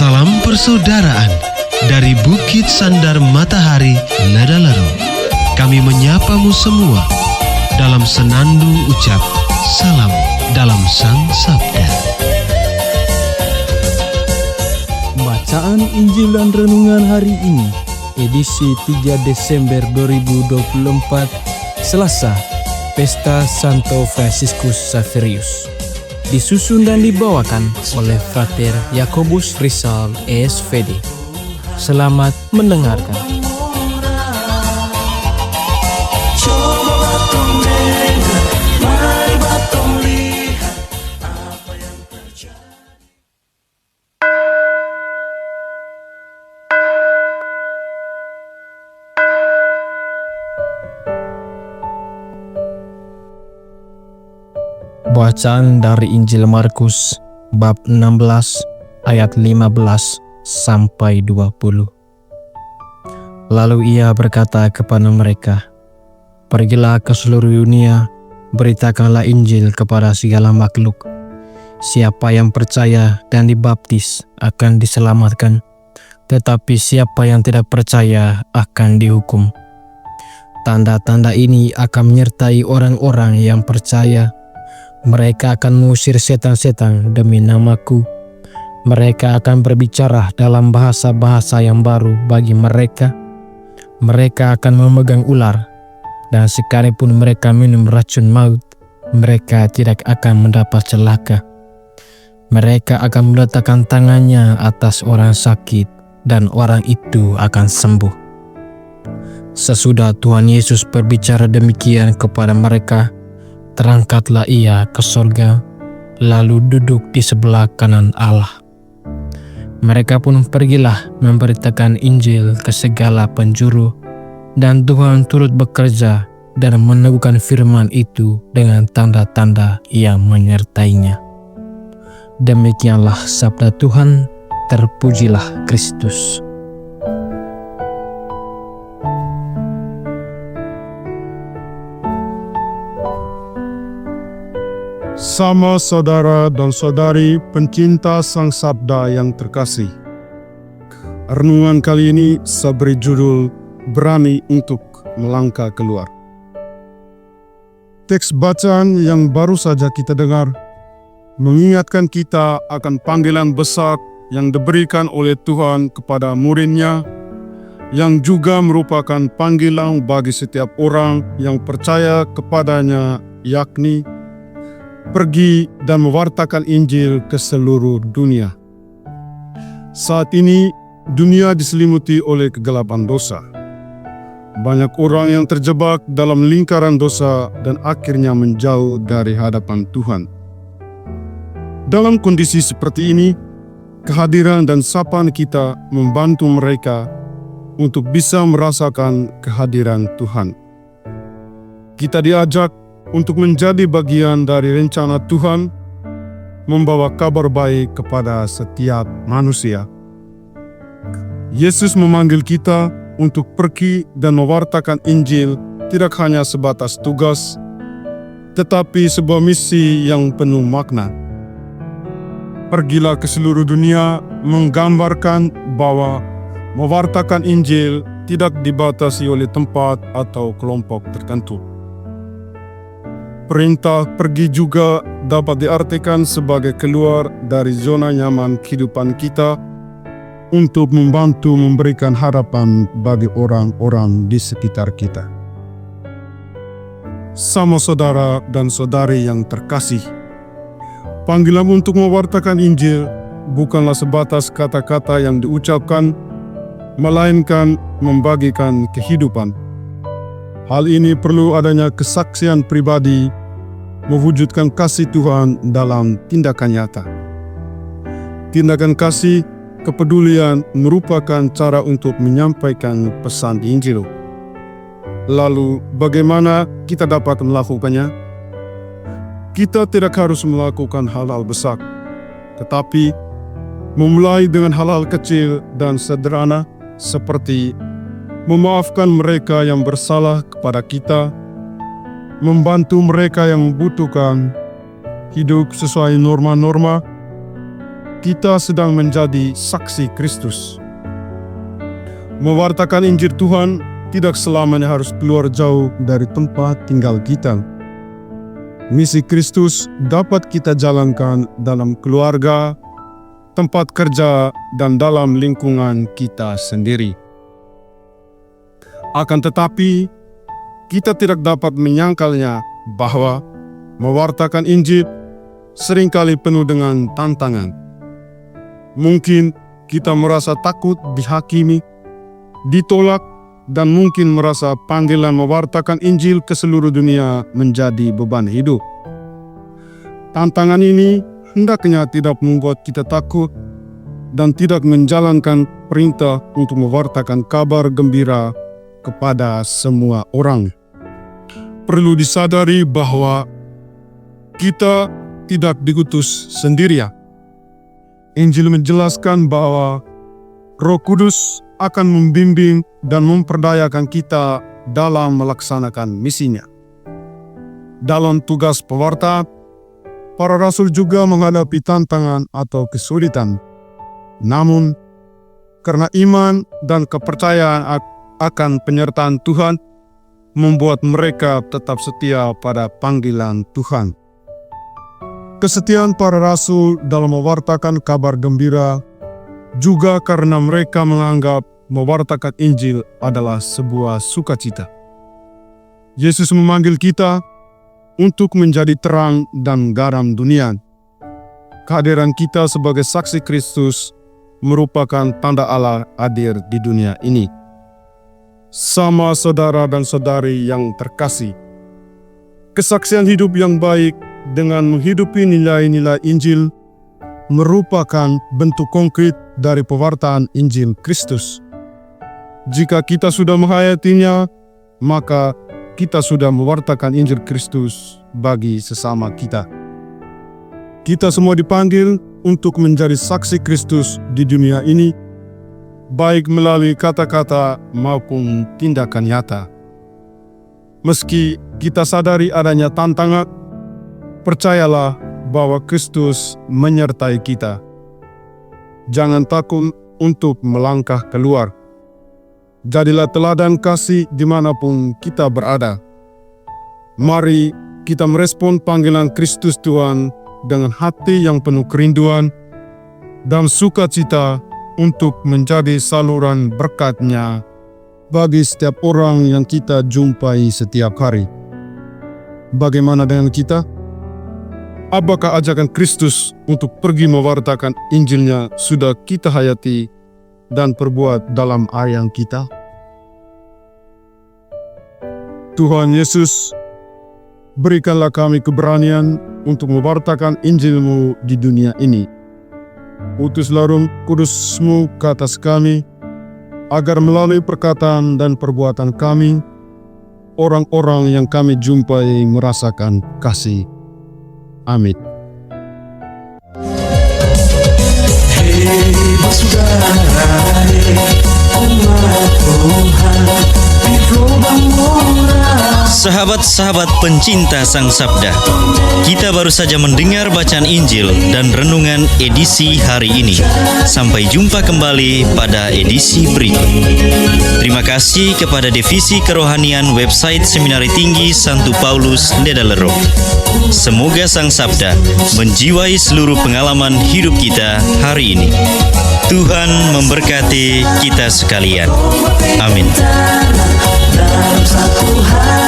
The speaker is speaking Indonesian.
Salam persaudaraan dari Bukit Sandar Matahari, Ladalaro. Kami menyapamu semua dalam senandung ucap salam dalam Sang Sabda. Bacaan Injil dan Renungan hari ini, edisi 3 Desember 2024, Selasa, Pesta Santo Fransiskus Xaverius. Disusun dan dibawakan oleh Frater Yakobus Rizal ESVD. Selamat mendengarkan. Bacaan dari Injil Markus bab 16 ayat 15 sampai 20. Lalu ia berkata kepada mereka, "Pergilah ke seluruh dunia, beritakanlah Injil kepada segala makhluk. Siapa yang percaya dan dibaptis akan diselamatkan, tetapi siapa yang tidak percaya akan dihukum. Tanda-tanda ini akan menyertai orang-orang yang percaya. Mereka akan mengusir setan-setan demi namaku. Mereka akan berbicara dalam bahasa-bahasa yang baru bagi mereka. Mereka akan memegang ular, dan sekalipun mereka minum racun maut, mereka tidak akan mendapat celaka. Mereka akan meletakkan tangannya atas orang sakit, dan orang itu akan sembuh." Sesudah Tuhan Yesus berbicara demikian kepada mereka, terangkatlah ia ke sorga, lalu duduk di sebelah kanan Allah. Mereka pun pergilah memberitakan Injil ke segala penjuru, dan Tuhan turut bekerja dan meneguhkan firman itu dengan tanda-tanda yang menyertainya. Demikianlah sabda Tuhan, terpujilah Kristus. Sama saudara dan saudari pencinta Sang Sabda yang terkasih, renungan kali ini saya beri judul Berani untuk Melangkah Keluar. Teks bacaan yang baru saja kita dengar mengingatkan kita akan panggilan besar yang diberikan oleh Tuhan kepada murid-Nya, yang juga merupakan panggilan bagi setiap orang yang percaya kepadanya, yakni pergi dan mewartakan Injil ke seluruh dunia. Saat ini, dunia diselimuti oleh kegelapan dosa. Banyak orang yang terjebak dalam lingkaran dosa dan akhirnya menjauh dari hadapan Tuhan. Dalam kondisi seperti ini, kehadiran dan sapaan kita membantu mereka untuk bisa merasakan kehadiran Tuhan. Kita diajak untuk menjadi bagian dari rencana Tuhan, membawa kabar baik kepada setiap manusia. Yesus memanggil kita untuk pergi dan mewartakan Injil tidak hanya sebatas tugas, tetapi sebuah misi yang penuh makna. Pergilah ke seluruh dunia menggambarkan bahwa mewartakan Injil tidak dibatasi oleh tempat atau kelompok tertentu. Perintah pergi juga dapat diartikan sebagai keluar dari zona nyaman kehidupan kita untuk membantu memberikan harapan bagi orang-orang di sekitar kita. Sama saudara dan saudari yang terkasih, panggilan untuk mewartakan Injil bukanlah sebatas kata-kata yang diucapkan, melainkan membagikan kehidupan. Hal ini perlu adanya kesaksian pribadi, mewujudkan kasih Tuhan dalam tindakan nyata. Tindakan kasih, kepedulian merupakan cara untuk menyampaikan pesan Injil. Lalu, bagaimana kita dapat melakukannya? Kita tidak harus melakukan hal-hal besar, tetapi memulai dengan hal-hal kecil dan sederhana seperti memaafkan mereka yang bersalah kepada kita, membantu mereka yang membutuhkan, hidup sesuai norma-norma, kita sedang menjadi saksi Kristus. Mewartakan Injil Tuhan tidak selamanya harus keluar jauh dari tempat tinggal kita. Misi Kristus dapat kita jalankan dalam keluarga, tempat kerja, dan dalam lingkungan kita sendiri. Akan tetapi, kita tidak dapat menyangkalnya bahwa mewartakan Injil seringkali penuh dengan tantangan. Mungkin kita merasa takut dihakimi, ditolak, dan mungkin merasa panggilan mewartakan Injil ke seluruh dunia menjadi beban hidup. Tantangan ini hendaknya tidak membuat kita takut dan tidak menjalankan perintah untuk mewartakan kabar gembira kepada semua orang. Perlu disadari bahwa kita tidak diutus sendirian. Injil menjelaskan bahwa Roh Kudus akan membimbing dan memperdayakan kita dalam melaksanakan misinya. Dalam tugas pewarta, para rasul juga menghadapi tantangan atau kesulitan. Namun, karena iman dan kepercayaan akan penyertaan Tuhan, membuat mereka tetap setia pada panggilan Tuhan. Kesetiaan para rasul dalam mewartakan kabar gembira juga karena mereka menganggap mewartakan Injil adalah sebuah sukacita. Yesus memanggil kita untuk menjadi terang dan garam dunia. Kehadiran kita sebagai saksi Kristus merupakan tanda Allah hadir di dunia ini. Sama saudara dan saudari yang terkasih, kesaksian hidup yang baik dengan menghidupi nilai-nilai Injil merupakan bentuk konkret dari pewartaan Injil Kristus. Jika kita sudah menghayatinya, maka kita sudah mewartakan Injil Kristus bagi sesama kita. Kita semua dipanggil untuk menjadi saksi Kristus di dunia ini, baik melalui kata-kata maupun tindakan nyata. Meski kita sadari adanya tantangan, percayalah bahwa Kristus menyertai kita. Jangan takut untuk melangkah keluar. Jadilah teladan kasih dimanapun kita berada. Mari kita merespon panggilan Kristus Tuhan dengan hati yang penuh kerinduan dan sukacita untuk menjadi saluran berkat-Nya bagi setiap orang yang kita jumpai setiap hari. Bagaimana dengan kita? Apakah ajakan Kristus untuk pergi mewartakan Injilnya sudah kita hayati dan perbuat dalam ayang kita? Tuhan Yesus, berikanlah kami keberanian untuk mewartakan Injil-Mu di dunia ini. Utuslah Roh Kudus-Mu ke atas kami, agar melalui perkataan dan perbuatan kami, orang-orang yang kami jumpai merasakan kasih. Amin. Hei saudara, umat Tuhan di gelombang moral. Sahabat-sahabat pencinta Sang Sabda, kita baru saja mendengar bacaan Injil dan renungan edisi hari ini. Sampai jumpa kembali pada edisi berikut. Terima kasih kepada Divisi Kerohanian website Seminari Tinggi Santo Paulus Ledalero. Semoga Sang Sabda menjiwai seluruh pengalaman hidup kita hari ini. Tuhan memberkati kita sekalian. Amin. Dalam satu hati